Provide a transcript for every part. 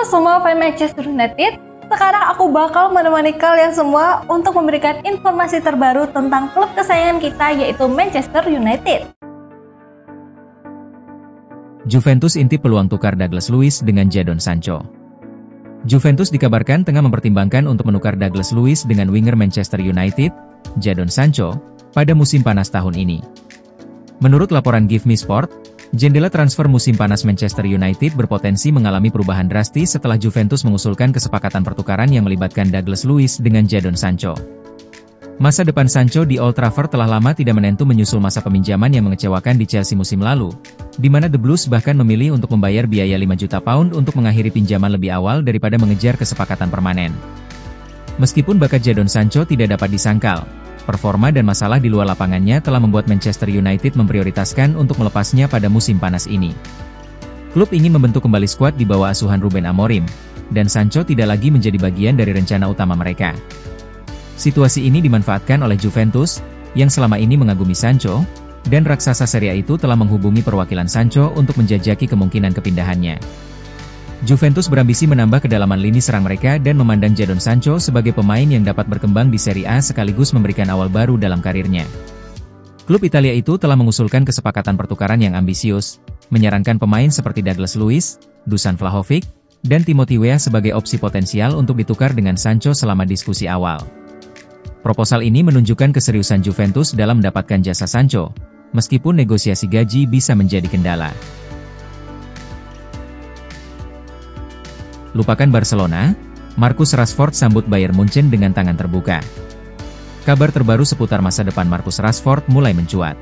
semua fans Manchester United, sekarang aku bakal menemani kalian semua untuk memberikan informasi terbaru tentang klub kesayangan kita yaitu Manchester United. Juventus intip peluang tukar Douglas Luiz dengan Jadon Sancho. Juventus dikabarkan tengah mempertimbangkan untuk menukar Douglas Luiz dengan winger Manchester United, Jadon Sancho, pada musim panas tahun ini. Menurut laporan Give Me Sport, jendela transfer musim panas Manchester United berpotensi mengalami perubahan drastis setelah Juventus mengusulkan kesepakatan pertukaran yang melibatkan Douglas Luiz dengan Jadon Sancho. Masa depan Sancho di Old Trafford telah lama tidak menentu menyusul masa peminjaman yang mengecewakan di Chelsea musim lalu, di mana The Blues bahkan memilih untuk membayar biaya 5 juta pound untuk mengakhiri pinjaman lebih awal daripada mengejar kesepakatan permanen. Meskipun bakat Jadon Sancho tidak dapat disangkal, performa dan masalah di luar lapangannya telah membuat Manchester United memprioritaskan untuk melepasnya pada musim panas ini. Klub ingin membentuk kembali skuad di bawah asuhan Ruben Amorim, dan Sancho tidak lagi menjadi bagian dari rencana utama mereka. Situasi ini dimanfaatkan oleh Juventus, yang selama ini mengagumi Sancho, dan raksasa Serie A itu telah menghubungi perwakilan Sancho untuk menjajaki kemungkinan kepindahannya. Juventus berambisi menambah kedalaman lini serang mereka dan memandang Jadon Sancho sebagai pemain yang dapat berkembang di Serie A sekaligus memberikan awal baru dalam karirnya. Klub Italia itu telah mengusulkan kesepakatan pertukaran yang ambisius, menyarankan pemain seperti Douglas Luiz, Dusan Vlahovic, dan Timothy Weah sebagai opsi potensial untuk ditukar dengan Sancho selama diskusi awal. Proposal ini menunjukkan keseriusan Juventus dalam mendapatkan jasa Sancho, meskipun negosiasi gaji bisa menjadi kendala. Lupakan Barcelona, Marcus Rashford sambut Bayern Munchen dengan tangan terbuka. Kabar terbaru seputar masa depan Marcus Rashford mulai mencuat.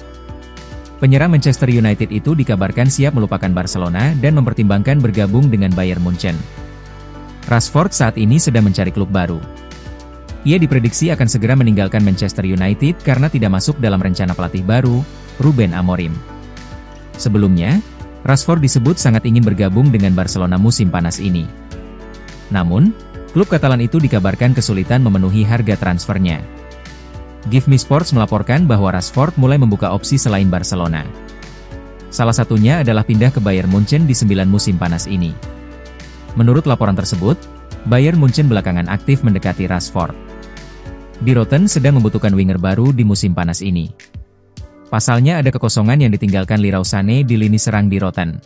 Penyerang Manchester United itu dikabarkan siap melupakan Barcelona dan mempertimbangkan bergabung dengan Bayern Munchen. Rashford saat ini sedang mencari klub baru. Ia diprediksi akan segera meninggalkan Manchester United karena tidak masuk dalam rencana pelatih baru, Ruben Amorim. Sebelumnya, Rashford disebut sangat ingin bergabung dengan Barcelona musim panas ini. Namun, klub Katalan itu dikabarkan kesulitan memenuhi harga transfernya. Give Me Sports melaporkan bahwa Rashford mulai membuka opsi selain Barcelona. Salah satunya adalah pindah ke Bayern Munchen di 9 musim panas ini. Menurut laporan tersebut, Bayern Munchen belakangan aktif mendekati Rashford. Di Rotten sedang membutuhkan winger baru di musim panas ini. Pasalnya ada kekosongan yang ditinggalkan Leroy Sané di lini serang di Rotten.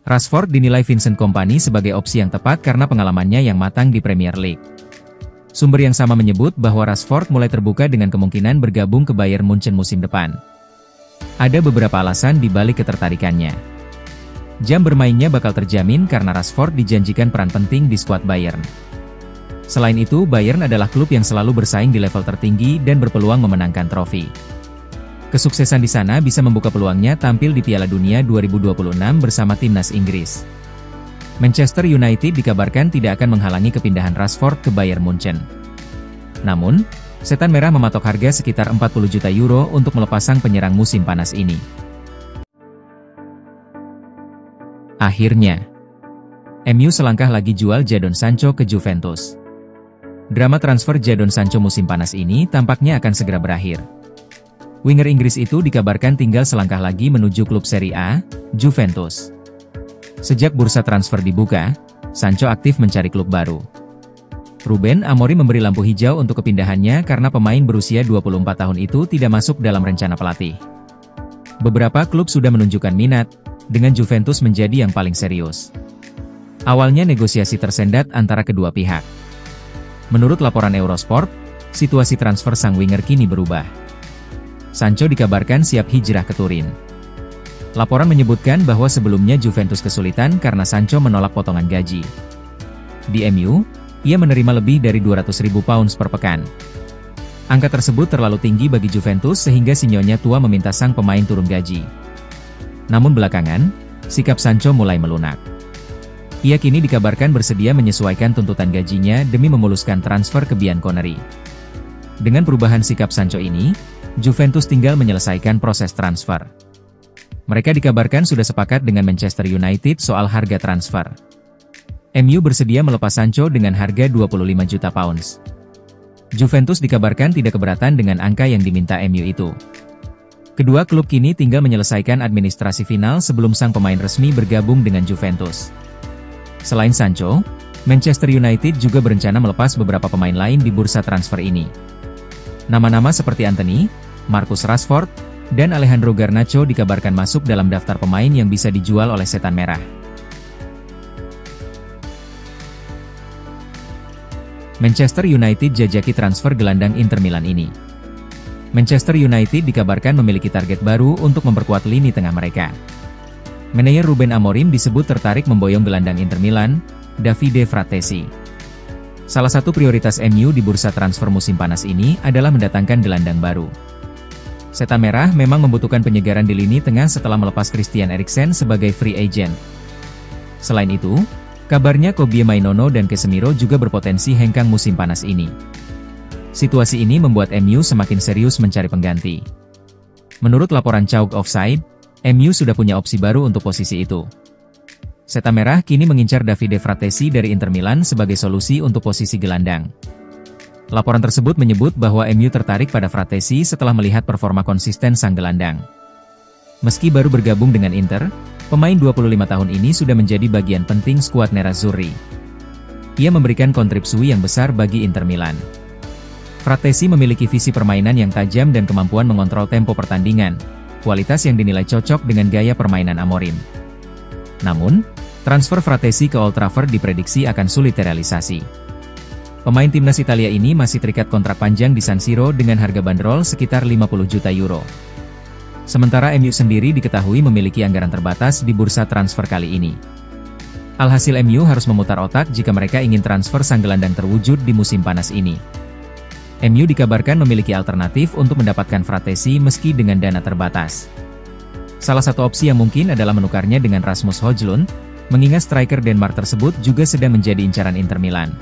Rashford dinilai Vincent Kompany sebagai opsi yang tepat karena pengalamannya yang matang di Premier League. Sumber yang sama menyebut bahwa Rashford mulai terbuka dengan kemungkinan bergabung ke Bayern Munchen musim depan. Ada beberapa alasan di balik ketertarikannya. Jam bermainnya bakal terjamin karena Rashford dijanjikan peran penting di skuad Bayern. Selain itu, Bayern adalah klub yang selalu bersaing di level tertinggi dan berpeluang memenangkan trofi. Kesuksesan di sana bisa membuka peluangnya tampil di Piala Dunia 2026 bersama timnas Inggris. Manchester United dikabarkan tidak akan menghalangi kepindahan Rashford ke Bayern Munchen. Namun, Setan Merah mematok harga sekitar 40 juta euro untuk melepas sang penyerang musim panas ini. Akhirnya, MU selangkah lagi jual Jadon Sancho ke Juventus. Drama transfer Jadon Sancho musim panas ini tampaknya akan segera berakhir. Winger Inggris itu dikabarkan tinggal selangkah lagi menuju klub Serie A, Juventus. Sejak bursa transfer dibuka, Sancho aktif mencari klub baru. Ruben Amorim memberi lampu hijau untuk kepindahannya karena pemain berusia 24 tahun itu tidak masuk dalam rencana pelatih. Beberapa klub sudah menunjukkan minat, dengan Juventus menjadi yang paling serius. Awalnya negosiasi tersendat antara kedua pihak. Menurut laporan Eurosport, situasi transfer sang winger kini berubah. Sancho dikabarkan siap hijrah ke Turin. Laporan menyebutkan bahwa sebelumnya Juventus kesulitan karena Sancho menolak potongan gaji. Di MU, ia menerima lebih dari 200.000 pounds per pekan. Angka tersebut terlalu tinggi bagi Juventus sehingga Sinyonya tua meminta sang pemain turun gaji. Namun belakangan, sikap Sancho mulai melunak. Ia kini dikabarkan bersedia menyesuaikan tuntutan gajinya demi memuluskan transfer ke Bianconeri. Dengan perubahan sikap Sancho ini, Juventus tinggal menyelesaikan proses transfer. Mereka dikabarkan sudah sepakat dengan Manchester United soal harga transfer. MU bersedia melepas Sancho dengan harga 25 juta pounds. Juventus dikabarkan tidak keberatan dengan angka yang diminta MU itu. Kedua klub kini tinggal menyelesaikan administrasi final sebelum sang pemain resmi bergabung dengan Juventus. Selain Sancho, Manchester United juga berencana melepas beberapa pemain lain di bursa transfer ini. Nama-nama seperti Antony, Marcus Rashford, dan Alejandro Garnacho dikabarkan masuk dalam daftar pemain yang bisa dijual oleh Setan Merah. Manchester United jajaki transfer gelandang Inter Milan ini. Manchester United dikabarkan memiliki target baru untuk memperkuat lini tengah mereka. Manajer Ruben Amorim disebut tertarik memboyong gelandang Inter Milan, Davide Fratesi. Salah satu prioritas MU di bursa transfer musim panas ini adalah mendatangkan gelandang baru. Setan Merah memang membutuhkan penyegaran di lini tengah setelah melepas Christian Eriksen sebagai free agent. Selain itu, kabarnya Kobie Mainono dan Casemiro juga berpotensi hengkang musim panas ini. Situasi ini membuat MU semakin serius mencari pengganti. Menurut laporan Chalk Offside, MU sudah punya opsi baru untuk posisi itu. Setan Merah kini mengincar Davide Fratesi dari Inter Milan sebagai solusi untuk posisi gelandang. Laporan tersebut menyebut bahwa MU tertarik pada Fratesi setelah melihat performa konsisten sang gelandang. Meski baru bergabung dengan Inter, pemain 25 tahun ini sudah menjadi bagian penting skuad Nerazzurri. Ia memberikan kontribusi yang besar bagi Inter Milan. Fratesi memiliki visi permainan yang tajam dan kemampuan mengontrol tempo pertandingan, kualitas yang dinilai cocok dengan gaya permainan Amorim. Namun, transfer Fratesi ke Old Trafford diprediksi akan sulit terrealisasi. Pemain timnas Italia ini masih terikat kontrak panjang di San Siro dengan harga bandrol sekitar 50 juta euro. Sementara MU sendiri diketahui memiliki anggaran terbatas di bursa transfer kali ini. Alhasil MU harus memutar otak jika mereka ingin transfer sang gelandang terwujud di musim panas ini. MU dikabarkan memiliki alternatif untuk mendapatkan Fratesi meski dengan dana terbatas. Salah satu opsi yang mungkin adalah menukarnya dengan Rasmus Højlund, mengingat striker Denmark tersebut juga sedang menjadi incaran Inter Milan.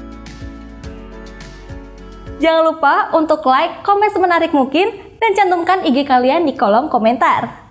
Jangan lupa untuk like, komen semenarik mungkin, dan cantumkan IG kalian di kolom komentar.